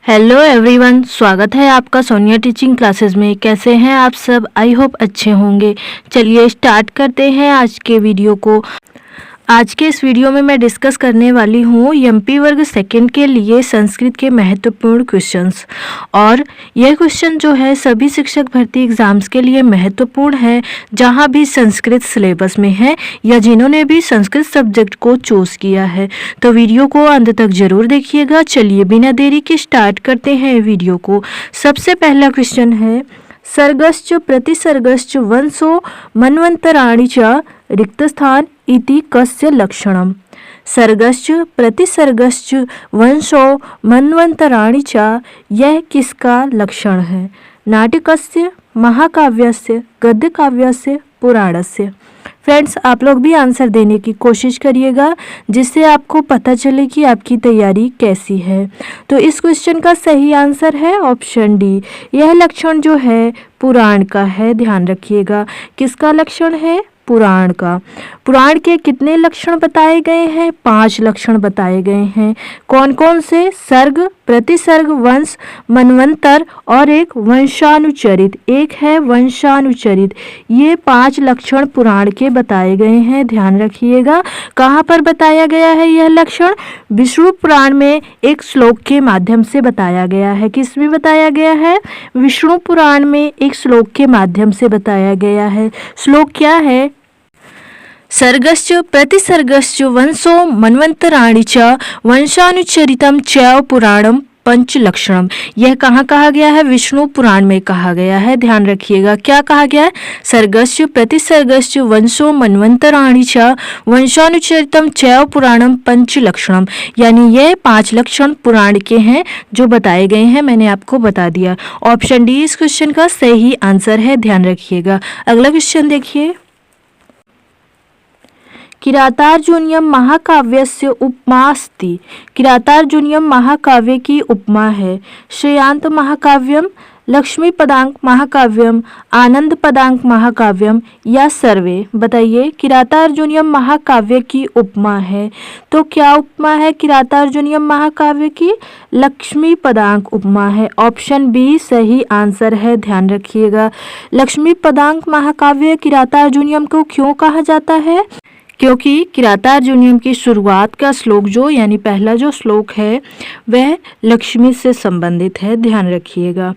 Hello everyone, स्वागत है आपका सोनिया टीचिंग क्लासेस में। कैसे हैं आप सब? आई होप अच्छे होंगे। चलिए स्टार्ट करते हैं आज के वीडियो को। आज के इस वीडियो में मैं डिस्कस करने वाली हूँ एमपी वर्ग सेकंड के लिए संस्कृत के महत्वपूर्ण क्वेश्चंस। और यह क्वेश्चन जो है सभी शिक्षक भर्ती एग्जाम्स के लिए महत्वपूर्ण है, जहाँ भी संस्कृत सिलेबस में है या जिन्होंने भी संस्कृत सब्जेक्ट को चूज़ किया है। तो वीडियो को अंत तक जरूर देखिएगा। चलिए बिना देरी के स्टार्ट करते हैं वीडियो को। सबसे पहला क्वेश्चन है, सर्गश्च प्रतिसर्गश्च वंशो मन्वन्तराणि च रिक्तस्थान इति कस्य लक्षणम्। सर्गश्च प्रतिसर्गश्च वंशो मन्वन्तराणि च, यह किसका लक्षण है? नाटकस्य, महाकाव्यस्य, गद्यकाव्यस्य, पुराणस्य। फ्रेंड्स, आप लोग भी आंसर देने की कोशिश करिएगा, जिससे आपको पता चले कि आपकी तैयारी कैसी है। तो इस क्वेश्चन का सही आंसर है ऑप्शन डी। यह लक्षण जो है पुराण का है, ध्यान रखिएगा। किसका लक्षण है? पुराण का। पुराण के कितने लक्षण बताए गए हैं? 5 लक्षण बताए गए हैं। कौन कौन से? सर्ग, प्रतिसर्ग, वंश, मनवंतर और एक वंशानुचरित। एक है वंशानुचरित। ये 5 लक्षण पुराण के बताए गए हैं, ध्यान रखिएगा। कहाँ पर बताया गया है यह लक्षण? विष्णु पुराण में एक श्लोक के माध्यम से बताया गया है। किस में बताया गया है? विष्णु पुराण में एक श्लोक के माध्यम से बताया गया है। श्लोक क्या है? सर्गश्च प्रतिसर्गश्च वंशो मन्वन्तराणि च वंशानुचरितं चैव पुराणं पंचलक्षणम। यह कहाँ कहा गया है? विष्णु पुराण में कहा गया है, ध्यान रखिएगा। क्या कहा गया है? सर्गश्च प्रतिसर्गश्च वंशो मन्वन्तराणि च वंशानुचरितं चैव पुराणम पंचलक्षणम। यानी यह 5 लक्षण पुराण के हैं जो बताए गए हैं, मैंने आपको बता दिया। ऑप्शन डी इस क्वेश्चन का सही आंसर है, ध्यान रखिएगा। अगला क्वेश्चन देखिए। किरातार्जुनीयम महाकाव्यस्य उपमास्ति। किरातार्जुनीयम महाकाव्य की उपमा है। श्रेयांत महाकाव्यम, लक्ष्मी पदांक महाकाव्यम, आनंद पदांक महाकाव्यम या सर्वे। बताइए, किरातार्जुनीयम महाकाव्य की उपमा है तो क्या उपमा है किरातार्जुनीयम महाकाव्य की? लक्ष्मी पदांक उपमा है। ऑप्शन बी सही आंसर है, ध्यान रखिएगा। लक्ष्मी पदांक महाकाव्य किरातार्जुनीयम को क्यों कहा जाता है? क्योंकि किरातार्जुनीयम की शुरुआत का श्लोक जो यानी पहला जो श्लोक है वह लक्ष्मी से संबंधित है, ध्यान रखिएगा।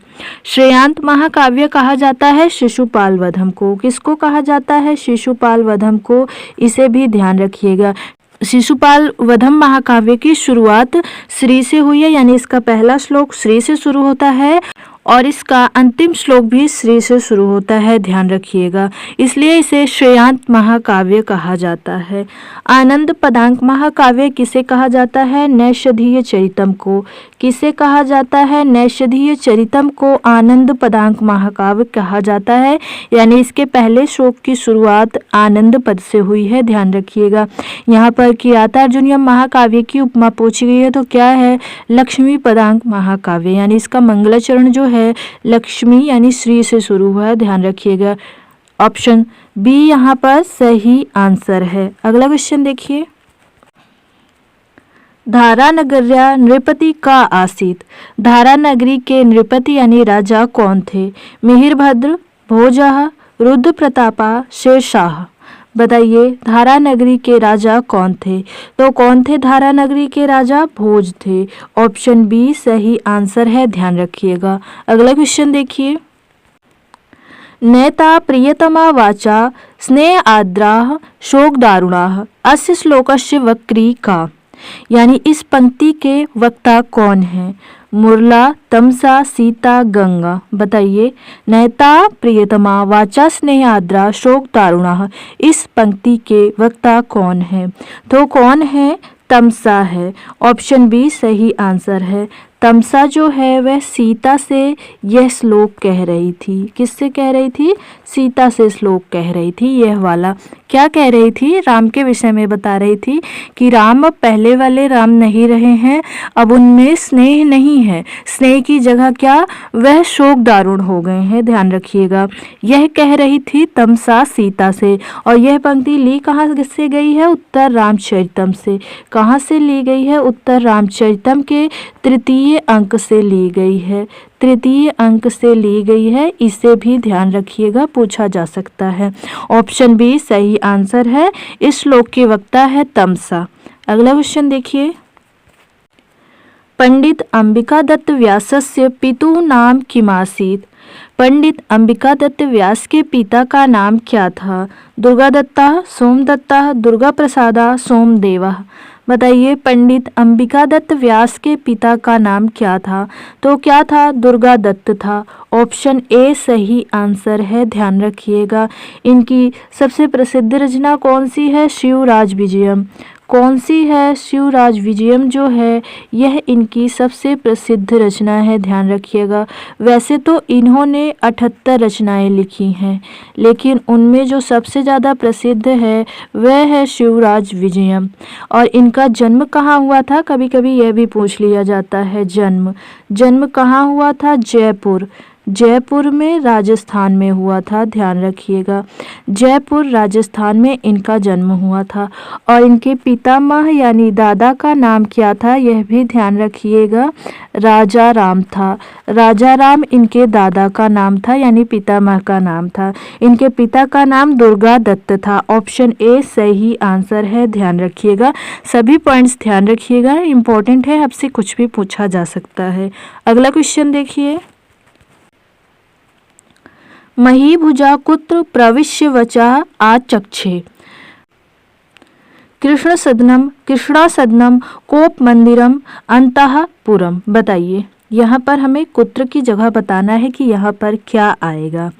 श्रेयांत महाकाव्य कहा जाता है शिशुपाल वधम को। किसको कहा जाता है? शिशुपाल वधम को। इसे भी ध्यान रखिएगा। शिशुपाल वधम महाकाव्य की शुरुआत श्री से हुई है, यानी इसका पहला श्लोक श्री से शुरू होता है और इसका अंतिम श्लोक भी श्री से शुरू होता है, ध्यान रखिएगा। इसलिए इसे श्रेयांत महाकाव्य कहा जाता है। आनंद पदांक महाकाव्य किसे कहा जाता है? नैषधीय चरितम को। किसे कहा जाता है? नैषधीय चरितम को आनंद पदांक महाकाव्य कहा जाता है। यानी इसके पहले श्लोक की शुरुआत आनंद पद से हुई है, ध्यान रखिएगा। यहाँ पर किरातार्जुनीयम महाकाव्य की उपमा पूछी गई है तो क्या है? लक्ष्मी पदांक महाकाव्य। यानी इसका मंगलाचरण जो है लक्ष्मी यानी श्री से शुरू हुआ है, ध्यान रखिएगा। ऑप्शन बी यहाँ पर सही आंसर है। अगला क्वेश्चन देखिए। धारानगर्या नृपति का आसीत। धारानगरी के नृपति यानी राजा कौन थे? मिहिरभद्र, भोजः, रुद्र प्रतापा, शेरशाह। बताइए, धारानगरी के राजा कौन थे? तो कौन थे धारानगरी के राजा? भोज थे। ऑप्शन बी सही आंसर है, ध्यान रखिएगा। अगला क्वेश्चन देखिए। नेता प्रियतमा वाचा स्नेह आद्राः शोक दारुणाः अस्य श्लोकस्य वक्री का। यानी इस पंक्ति के वक्ता कौन है? मुरला, तमसा, सीता, गंगा। बताइए, नैता प्रियतमा वाचा स्नेह आद्रा शोक दारुणाः, इस पंक्ति के वक्ता कौन है? तो कौन है? तमसा है। ऑप्शन बी सही आंसर है। तमसा जो है वह सीता से यह श्लोक कह रही थी। किससे कह रही थी? सीता से श्लोक कह रही थी। यह वाला क्या कह रही थी? राम के विषय में बता रही थी कि राम अब पहले वाले राम नहीं रहे हैं, अब उनमें स्नेह नहीं है। स्नेह की जगह क्या? वह शोक दारुण हो गए हैं, ध्यान रखिएगा। यह कह रही थी तमसा सीता से। और यह पंक्ति ली कहाँ से गई है? उत्तर रामचरितम से। कहाँ से ली गई है? उत्तर रामचरितम के तृतीय तृतीय अंक से ली गई है, तृतीय अंक से ली गई है, इसे भी ध्यान रखिएगा, पूछा जा सकता है। ऑप्शन बी सही आंसर है। इस श्लोक के वक्ता है तमसा। अगला क्वेश्चन देखिए। पंडित अंबिकादत्त व्यासस्य पितुः नाम किमासीत्। पंडित अंबिकादत्त व्यास के पिता का नाम क्या था? दुर्गादत्ता, सोमदत्ता, दुर्गा प्रसादा, सोमदेवा। बताइए, पंडित अंबिकादत्त व्यास के पिता का नाम क्या था? तो क्या था? दुर्गादत्त था। ऑप्शन ए सही आंसर है, ध्यान रखिएगा। इनकी सबसे प्रसिद्ध रचना कौन सी है? शिवराज विजयम। कौन सी है? शिवराज विजयम जो है यह इनकी सबसे प्रसिद्ध रचना है, ध्यान रखिएगा। वैसे तो इन्होंने 78 रचनाएं लिखी हैं, लेकिन उनमें जो सबसे ज़्यादा प्रसिद्ध है वह है शिवराज विजयम। और इनका जन्म कहाँ हुआ था? कभी कभी यह भी पूछ लिया जाता है। जन्म कहाँ हुआ था? जयपुर। जयपुर में राजस्थान में हुआ था, ध्यान रखिएगा। जयपुर राजस्थान में इनका जन्म हुआ था। और इनके पितामह यानी दादा का नाम क्या था? यह भी ध्यान रखिएगा, राजा राम था। राजा राम इनके दादा का नाम था, यानी पितामह का नाम था। इनके पिता का नाम दुर्गा दत्त था। ऑप्शन ए सही आंसर है, ध्यान रखिएगा। सभी पॉइंट्स ध्यान रखिएगा, इम्पोर्टेंट है, आपसे कुछ भी पूछा जा सकता है। अगला क्वेश्चन देखिए। महीभुजा कुत्र प्रविश्य वचः आचक्षे। कृष्णासदनम कोप मंदिरम अंतःपुरम। बताइए, यहाँ पर हमें कुत्र की जगह बताना है कि यहाँ पर क्या आएगा।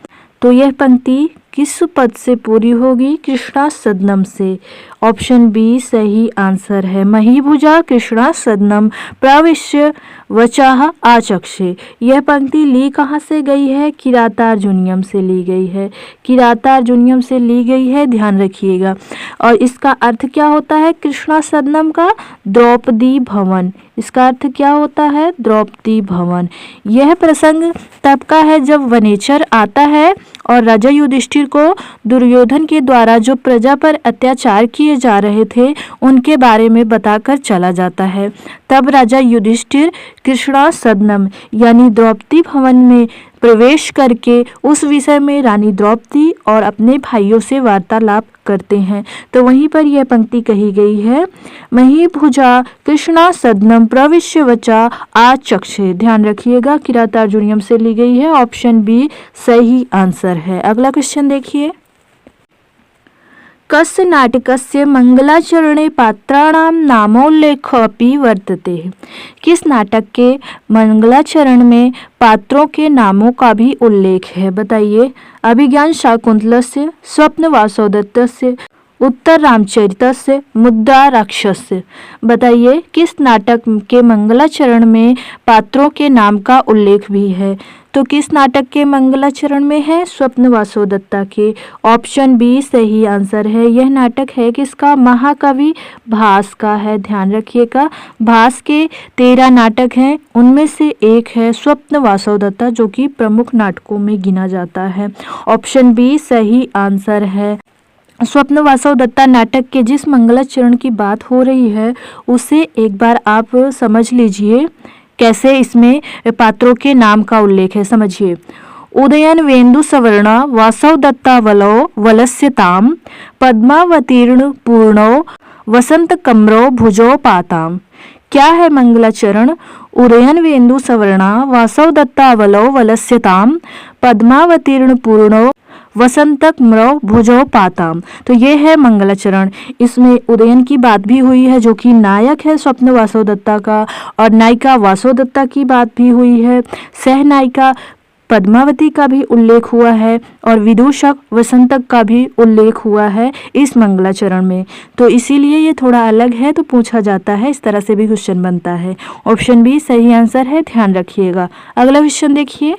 तो यह पंक्ति किस पद से पूरी होगी? कृष्णासदनम से। ऑप्शन बी सही आंसर है। महीभुजा कृष्णासदनम प्रविश्य वचः आचक्षे। यह पंक्ति ली कहाँ से गई है? किरातार्जुनीयम से ली गई है। किरातार्जुनीयम से ली गई है, ध्यान रखिएगा। और इसका अर्थ क्या होता है? कृष्णासदनम का द्रौपदी भवन। इसका अर्थ क्या होता है? द्रौपदी भवन। यह प्रसंग तब का है जब वनेचर आता है और राजा युधिष्ठिर को दुर्योधन के द्वारा जो प्रजा पर अत्याचार किए जा रहे थे उनके बारे में बताकर चला जाता है। तब राजा युधिष्ठिर कृष्णासदनम यानी द्रौपदी भवन में प्रवेश करके उस विषय में रानी द्रौपदी और अपने भाइयों से वार्तालाप करते हैं। तो वहीं पर यह पंक्ति कही गई है, महीभुजा कृष्णासदनम प्रविश्य वचः आचक्षे। ध्यान रखिएगा, किरातार्जुनीयम से ली गई है। ऑप्शन बी सही आंसर है। अगला क्वेश्चन देखिए। कस्य नाटकस्य मंगलाचरणे पात्राणां नामोल्लेखोऽपि वर्तते। किस नाटक के मंगलाचरण में पात्रों के नामों का भी उल्लेख है? बताइए। अभिज्ञान शाकुंतलस्य, स्वप्न वासवदत्तस्य, उत्तर रामचरितस्य, मुद्रा राक्षस्य। बताइए, किस नाटक के मंगलाचरण में पात्रों के नाम का उल्लेख भी है? तो किस नाटक के मंगलाचरण में है? स्वप्न वासवदत्ता के। ऑप्शन बी सही आंसर है। यह नाटक है किसका? महाकवि भास का है, ध्यान रखिएगा। भास के 13 नाटक हैं, उनमें से एक है स्वप्न वासवदत्ता जो कि प्रमुख नाटकों में गिना जाता है। ऑप्शन बी सही आंसर है। स्वप्न वासवदत्ता नाटक के जिस मंगलाचरण की बात हो रही है उसे एक बार आप समझ लीजिए, कैसे इसमें पात्रों के नाम का उल्लेख है, समझिए। उदयन वेन्दु सवर्ण वासवदत्ता वलो वलस्यताम, पद्मावतीर्ण पूर्णो वसंत कमरो भुजो पाताम। क्या है मंगलाचरण? उदयन वेन्दु सवर्णा वासवदत्ता वलो वलस्यताम, पद्मावतीर्ण पूर्णो वसंतक मृव भुजो पाताम। तो ये है मंगलाचरण। इसमें उदयन की बात भी हुई है जो कि नायक है स्वप्न वासवदत्ता का, और नायिका वासवदत्ता की बात भी हुई है। सह नायिका पद्मावती का भी उल्लेख हुआ है और विदूषक वसंतक का भी उल्लेख हुआ है इस मंगलाचरण में। तो इसीलिए ये थोड़ा अलग है, तो पूछा जाता है, इस तरह से भी क्वेश्चन बनता है। ऑप्शन बी सही आंसर है, ध्यान रखिएगा। अगला क्वेश्चन देखिए।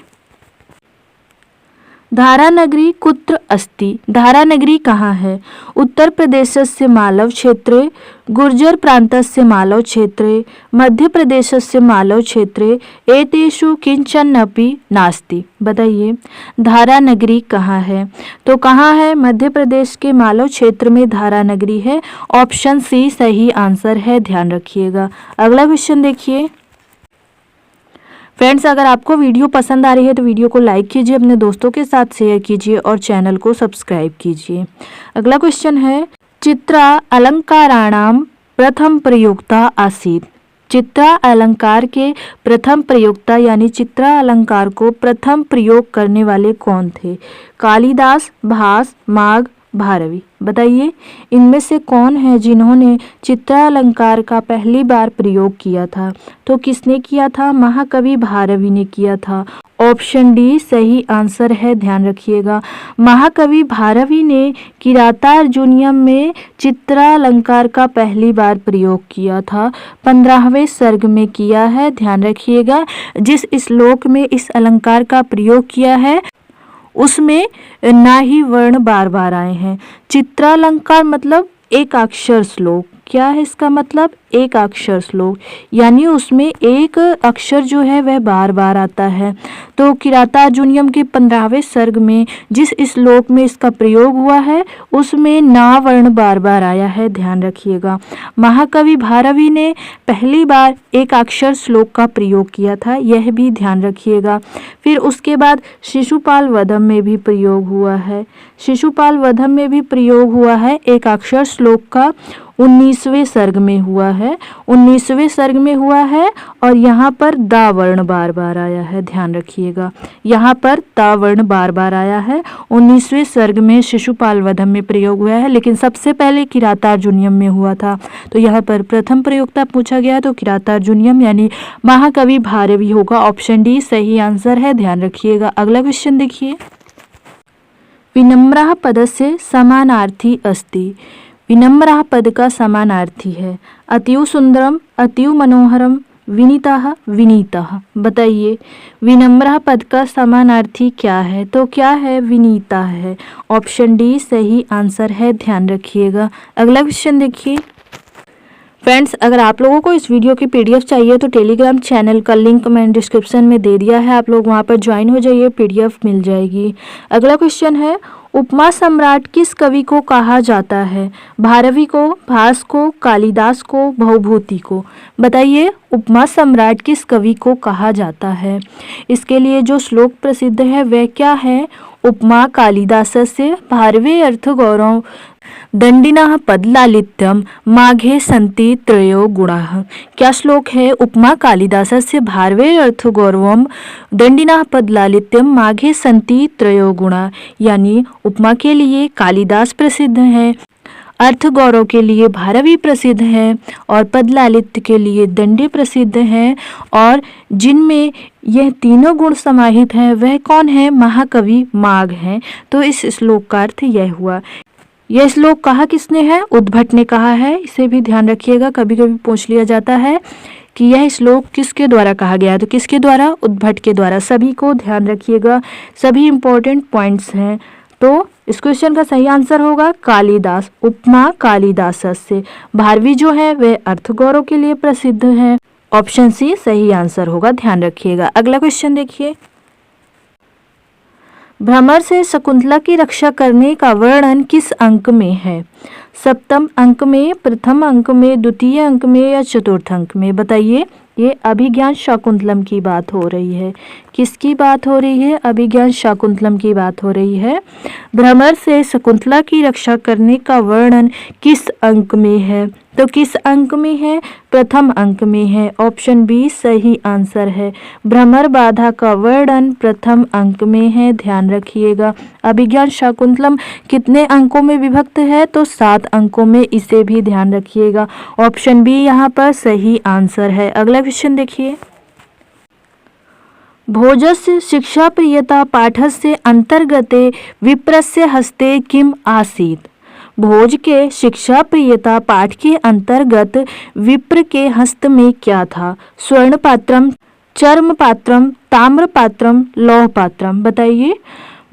धारानगरी कुत्र अस्ति। धारानगरी कहाँ है? उत्तर प्रदेशस्य मालव क्षेत्रे, गुर्जर प्रान्तस्य मालव क्षेत्रे, मध्य प्रदेशस्य मालव क्षेत्रे, एतेषु किंचन अपि नास्ति। बताइए, धारानगरी कहाँ है? तो कहाँ है? मध्य प्रदेश के मालव क्षेत्र में धारानगरी है। ऑप्शन सी सही आंसर है, ध्यान रखिएगा। अगला क्वेश्चन देखिए। फ्रेंड्स, अगर आपको वीडियो पसंद आ रही है तो वीडियो को लाइक कीजिए, अपने दोस्तों के साथ शेयर कीजिए और चैनल को सब्सक्राइब कीजिए। अगला क्वेश्चन है, चित्रा अलंकाराणाम प्रथम प्रयोक्ता आसीत्। चित्रा अलंकार के प्रथम प्रयोक्ता यानी चित्रा अलंकार को प्रथम प्रयोग करने वाले कौन थे? कालिदास, भास, माघ, भारवी। बताइए इनमें से कौन है जिन्होंने चित्रा अलंकार का पहली बार प्रयोग किया था? तो किसने किया था? महाकवि भारवी ने किया था। ऑप्शन डी सही आंसर है, ध्यान रखिएगा। महाकवि भारवी ने किरातार्जुनीयम में चित्रा अलंकार का पहली बार प्रयोग किया था, 15वें सर्ग में किया है, ध्यान रखिएगा। जिस श्लोक में इस अलंकार का प्रयोग किया है उसमें ना ही वर्ण बार बार आए हैं। चित्रालंकार मतलब एक अक्षर श्लोक। क्या है इसका मतलब? एक अक्षर श्लोक, यानी उसमें एक अक्षर जो है वह बार बार आता है। तो किरातार्जुनीयम के 15वें सर्ग में जिस श्लोक में इसका प्रयोग हुआ है उसमें ना वर्ण बार बार आया है, ध्यान रखिएगा। महाकवि भारवी ने पहली बार एक अक्षर श्लोक का प्रयोग किया था, यह भी ध्यान रखिएगा। फिर उसके बाद शिशुपाल वधम में भी प्रयोग हुआ है। शिशुपाल वधम में भी प्रयोग हुआ है एक अक्षर श्लोक का, 19वें सर्ग में हुआ है। 19वें सर्ग में हुआ है और यहाँ पर दा वर्ण बार बार आया है, ध्यान रखिएगा। यहाँ पर दा वर्ण बार बार आया है। 19वें सर्ग में शिशुपाल वधम में प्रयोग हुआ है, लेकिन सबसे पहले किरातार्जुनीयम में हुआ था। तो यहाँ पर प्रथम प्रयोक्ता पूछा गया तो किरातार्जुनीयम यानी महाकवि भारवी होगा। ऑप्शन डी सही आंसर है, ध्यान रखिएगा। अगला क्वेश्चन देखिए, विनम्रः पदस्य समानार्थी अस्ति। विनम्रः पद का समानार्थी है अतीव सुंदरम, अतीव मनोहरम, विनीतः, विनीतः। बताइए विनम्रः पद का समानार्थी क्या है? तो क्या है? विनीता है। ऑप्शन डी सही आंसर है, ध्यान रखिएगा। अगला क्वेश्चन देखिए। फ्रेंड्स, अगर आप लोगों को इस वीडियो की पीडीएफ चाहिए तो टेलीग्राम चैनल का लिंक मैंने डिस्क्रिप्शन में दे दिया है, आप लोग वहां पर ज्वाइन हो जाइए, पीडीएफ मिल जाएगी। अगला क्वेश्चन है, उपमा सम्राट किस कवि को कहा जाता है? भारवी को, भास को, कालिदास को, भवभूति को। बताइए उपमा सम्राट किस कवि को कहा जाता है? इसके लिए जो श्लोक प्रसिद्ध है वह क्या है? उपमा कालिदासस्य भारवे अर्थ गौरव दंडिनः पदलालित्यम माघे सन्ति त्रयो गुणाः। क्या श्लोक है? उपमा कालिदासस्य भारवे अर्थ गौरवम दंडिनः पदलालित्यम माघे सन्ति त्रयो गुणा। यानी उपमा के लिए कालिदास प्रसिद्ध है, अर्थ गौरव के लिए भारवी प्रसिद्ध है और पदलालित्य के लिए दंडी प्रसिद्ध है। और जिनमें यह तीनों गुण समाहित हैं वह कौन है? महाकवि माघ हैं। तो इस श्लोक का अर्थ यह हुआ। यह श्लोक कहा किसने है? उद्भट ने कहा है। इसे भी ध्यान रखिएगा, कभी कभी पूछ लिया जाता है कि यह श्लोक किसके द्वारा कहा गया है, तो किसके द्वारा? उद्भट के द्वारा। सभी को ध्यान रखिएगा, सभी इंपॉर्टेंट पॉइंट्स हैं। तो इस क्वेश्चन का सही आंसर होगा कालिदास। उपमा कालिदासस्य। भारवी जो है वह अर्थ गौरव के लिए प्रसिद्ध है। ऑप्शन सी सही आंसर होगा, ध्यान रखिएगा। अगला क्वेश्चन देखिए, भ्रमर से शकुंतला की रक्षा करने का वर्णन किस अंक में है? सप्तम अंक में, प्रथम अंक में, द्वितीय अंक में या चतुर्थ अंक में? बताइए। ये अभिज्ञान शाकुंतलम की बात हो रही है। किसकी बात हो रही है? अभिज्ञान शाकुंतलम की बात हो रही है। भ्रमर से शकुंतला की रक्षा करने का वर्णन किस अंक में है? तो किस अंक में है? प्रथम अंक में है। ऑप्शन बी सही आंसर है। भ्रमर बाधा का वर्णन प्रथम अंक में है, ध्यान रखिएगा। अभिज्ञान शाकुंतलम कितने अंकों में विभक्त है? तो 7 अंकों में, इसे भी ध्यान रखिएगा। ऑप्शन बी यहाँ पर सही आंसर है। अगला क्वेश्चन देखिए, भोजस्य शिक्षा प्रियता पाठस्य अंतर्गते विप्रस्य हस्ते किम आसीत्। भोज के शिक्षा प्रियता पाठ के अंतर्गत विप्र के हस्त में क्या था? स्वर्ण पात्रम, चर्म पात्रम, ताम्र पात्रम, लौह पात्रम। बताइए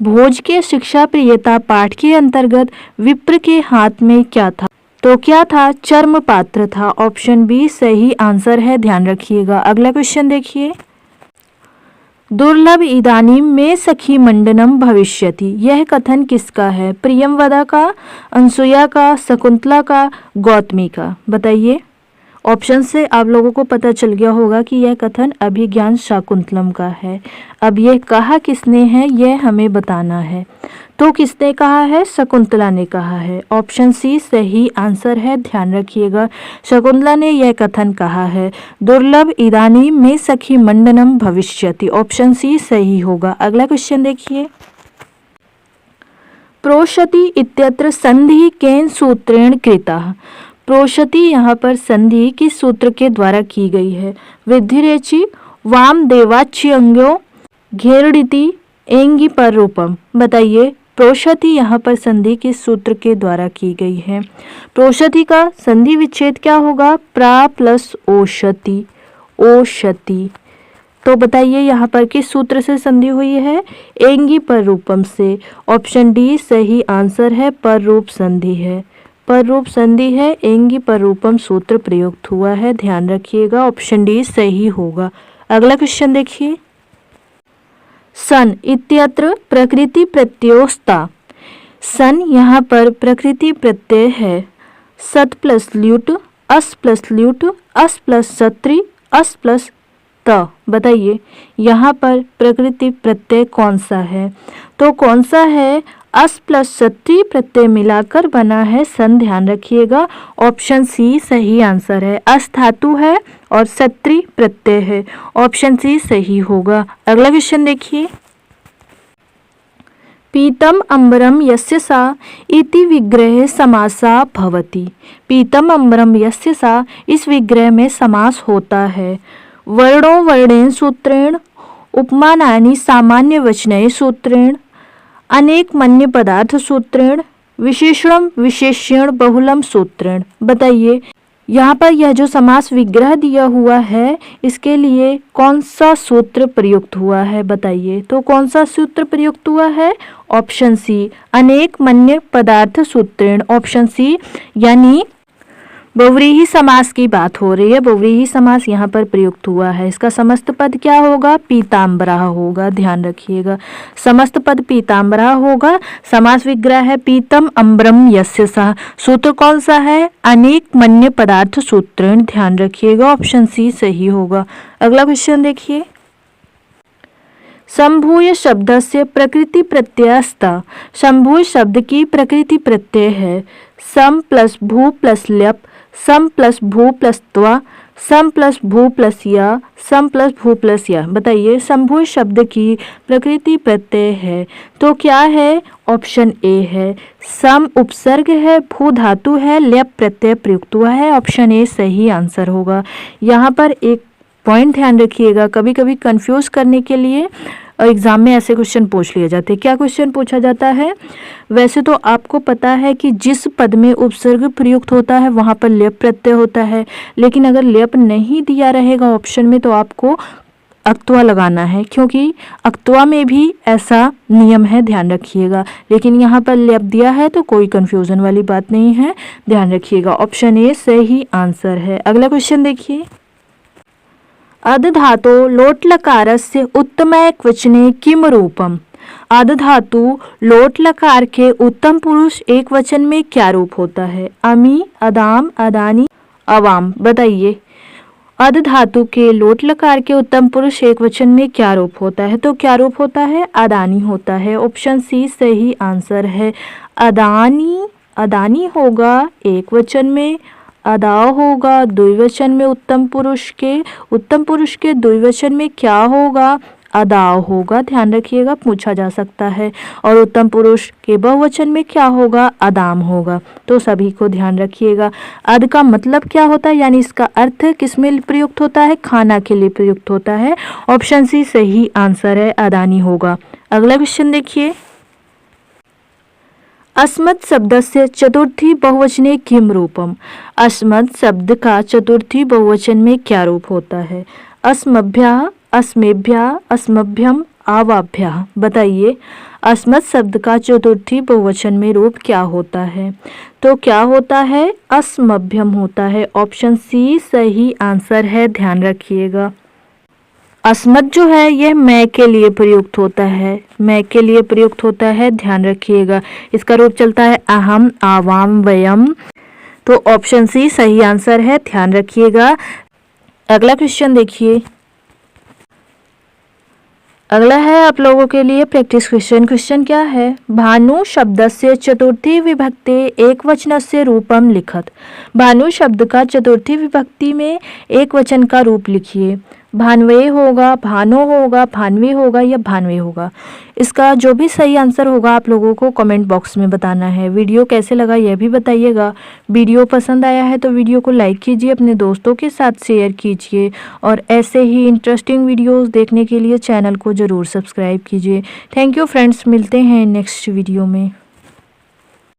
भोज के शिक्षा प्रियता पाठ के अंतर्गत विप्र के हाथ में क्या था? तो क्या था? चर्म पात्र था। ऑप्शन बी सही आंसर है, ध्यान रखिएगा। अगला क्वेश्चन देखिए, दुर्लभ इदानीम में सखी मंडनम भविष्यति। यह कथन किसका है? प्रियंवदा का, अनसुया का, शकुंतला का, गौतमी का। बताइए। ऑप्शन से आप लोगों को पता चल गया होगा कि यह कथन अभिज्ञान शाकुंतलम का है। अब यह कहा किसने है यह हमें बताना है। तो किसने कहा है? शकुंतला ने कहा है। ऑप्शन सी सही आंसर है, ध्यान रखिएगा। शकुंतला ने यह कथन कहा है। दुर्लभ इदानीं मे सखी मंडनम भविष्यति। ऑप्शन सी सही होगा। अगला क्वेश्चन देखिए। प्रोषति इत्यत्र संधि केन सूत्रेण कृतः। प्रोषति यहाँ पर संधि किस सूत्र के द्वारा की गई है? वृद्धिरेचि वामदेवाच्यंग्यो घेरडिति एंगी पर रूपम। बताइए प्रोषति यहाँ पर संधि किस सूत्र के द्वारा की गई है? प्रोषति का संधि विच्छेद क्या होगा? प्रा प्लस ओषति, ओषति। तो बताइए यहाँ पर किस सूत्र से संधि हुई है? एंगी पर रूपम से। ऑप्शन डी सही आंसर है, पर रूप संधि है। पर रूप संधि है, एंगी पर रूपम सूत्र प्रयुक्त हुआ है, ध्यान रखिएगा। ऑप्शन डी सही होगा। अगला क्वेश्चन देखिए। सन इत्यत्र प्रकृति प्रत्ययोस्ता। सन यहाँ पर प्रकृति प्रत्यय है। सत प्लस ल्यूट, अस प्लस ल्यूट, अस प्लस सत्री, अस प्लस त। बताइए यहाँ पर प्रकृति प्रत्यय कौन सा है? तो कौन सा है? अस प्लस सत्री प्रत्यय मिलाकर बना है सन, ध्यान रखिएगा। ऑप्शन सी सही आंसर है। अस धातु है और सत्री प्रत्यय है। ऑप्शन सी सही होगा। अगला क्वेश्चन देखिए। पीतम अंबरम यस्य सा इति विग्रहे समासा भवति। पीतम अंबरम यस्य सा, इस विग्रह में समास होता है। वर्णो वर्णेन सूत्रेण, उपमानानि सामान्य वचने सूत्रेण, अनेक मन्य पदार्थ सूत्रेण, विशेषणम विशेष्यण बहुलम सूत्रेण। बताइए यहाँ पर यह जो समास विग्रह दिया हुआ है इसके लिए कौन सा सूत्र प्रयुक्त हुआ है? बताइए तो कौन सा सूत्र प्रयुक्त हुआ है? ऑप्शन सी अनेक मन्य पदार्थ सूत्रेण। ऑप्शन सी यानी बहुव्रीहि समास की बात हो रही है। बहुव्रीहि समास यहाँ पर प्रयुक्त हुआ है। इसका समस्त पद क्या होगा? पीताम्बरा होगा, ध्यान रखिएगा। समस्त पद पीताम्बरा होगा। समास विग्रह है पीतम अम्बरम यस्य सः। सूत्र कौन सा है? अनेक मन्य पदार्थ सूत्रेण, ध्यान रखिएगा। ऑप्शन सी सही होगा। अगला क्वेश्चन देखिए। संभूय शब्द से प्रकृति प्रत्ययस्ता। संभूय शब्द की प्रकृति प्रत्यय है। सम प्लस भू प्लस ल्यप, सम प्लस भू प्लस त्वा, सम प्लस भू प्लस या, सम प्लस भू प्लस या। बताइए संभूय शब्द की प्रकृति प्रत्यय है तो क्या है? ऑप्शन ए है। सम उपसर्ग है, भू धातु है, ल्यप प्रत्यय प्रयुक्त हुआ है। ऑप्शन ए सही आंसर होगा। यहाँ पर एक पॉइंट ध्यान रखिएगा, कभी कभी कंफ्यूज करने के लिए एग्जाम में ऐसे क्वेश्चन पूछ लिए जाते हैं। क्या क्वेश्चन पूछा जाता है? वैसे तो आपको पता है कि जिस पद में उपसर्ग प्रयुक्त होता है वहाँ पर लेप प्रत्यय होता है, लेकिन अगर लेप नहीं दिया रहेगा ऑप्शन में तो आपको अक्तवा लगाना है, क्योंकि अक्तवा में भी ऐसा नियम है, ध्यान रखिएगा। लेकिन यहाँ पर लेप दिया है तो कोई कंफ्यूजन वाली बात नहीं है, ध्यान रखिएगा। ऑप्शन ए सही आंसर है। अगला क्वेश्चन देखिए। अध धातो लोट लकारस्य उत्तमैकवचने किम रूपम। अध धातु लोट लकार के उत्तम पुरुष एक वचन में क्या रूप होता है? अमी, अदाम, अदानी, अवाम। बताइए अध धातु के लोट लकार के उत्तम पुरुष एक वचन में क्या रूप होता है? तो क्या रूप होता है? अदानी होता है। ऑप्शन सी सही आंसर है। अदानी, अदानी होगा एक वचन में, अदाव होगा द्विवचन में। उत्तम पुरुष के द्विवचन में क्या होगा? अदाव होगा, ध्यान रखिएगा, पूछा जा सकता है। और उत्तम पुरुष के बहुवचन में क्या होगा? अदाम होगा। तो सभी को ध्यान रखिएगा। अद का मतलब क्या होता है, यानी इसका अर्थ किस में प्रयुक्त होता है? खाना के लिए प्रयुक्त होता है। ऑप्शन सी सही आंसर है, अदानी होगा। अगला क्वेश्चन देखिए। अस्मत् शब्दस्य चतुर्थी बहुवचने किम रूपम। अस्मत् शब्द का चतुर्थी बहुवचन में क्या रूप होता है? अस्मभ्यः, अस्मेभ्यः, अस्मभ्यम, आवाभ्यः। बताइए अस्मत् शब्द का चतुर्थी बहुवचन में रूप क्या होता है? तो क्या होता है? अस्मभ्यम होता है। ऑप्शन सी सही आंसर है, ध्यान रखिएगा। अस्मत् जो है यह मैं के लिए प्रयुक्त होता है, मैं के लिए प्रयुक्त होता है, ध्यान रखिएगा। इसका रूप चलता है अहम, आवाम, वयम। तो ऑप्शन सी सही आंसर है, ध्यान रखिएगा। अगला क्वेश्चन देखिए। अगला है आप लोगों के लिए प्रैक्टिस क्वेश्चन। क्वेश्चन क्या है? भानु शब्दस्य चतुर्थी विभक्ते एकवचनस्य रूपम लिखत। भानु शब्द का चतुर्थी विभक्ति में एक वचन का रूप लिखिए। भानवे होगा, भानो होगा, भानवी होगा या भानवे होगा। इसका जो भी सही आंसर होगा आप लोगों को कमेंट बॉक्स में बताना है। वीडियो कैसे लगा यह भी बताइएगा। वीडियो पसंद आया है तो वीडियो को लाइक कीजिए, अपने दोस्तों के साथ शेयर कीजिए और ऐसे ही इंटरेस्टिंग वीडियोस देखने के लिए चैनल को ज़रूर सब्सक्राइब कीजिए। थैंक यू फ्रेंड्स, मिलते हैं नेक्स्ट वीडियो में।